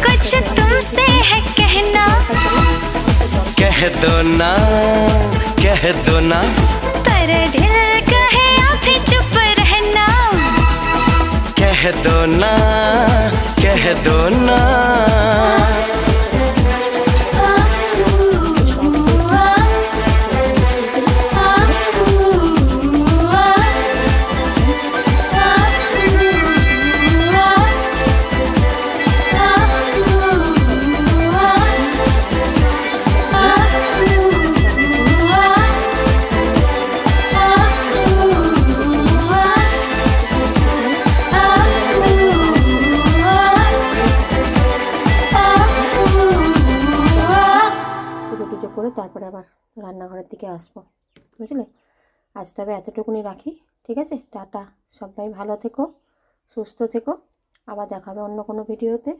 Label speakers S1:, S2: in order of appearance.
S1: कुछ तुमसे है कहना,
S2: कह दो ना, कह दो ना,
S1: पर दिल कहे अभी चुप रहना,
S2: कह दो ना, कह दो ना।
S3: করে তারপরে আবার রান্নাঘরের দিকে আসবো, বুঝলে। আজ তবে এতটুকুনি রাখি, ঠিক আছে। টাটা, সবাই ভালো থেকো, সুস্থ থেকো, আবার দেখা হবে অন্য কোনো ভিডিওতে।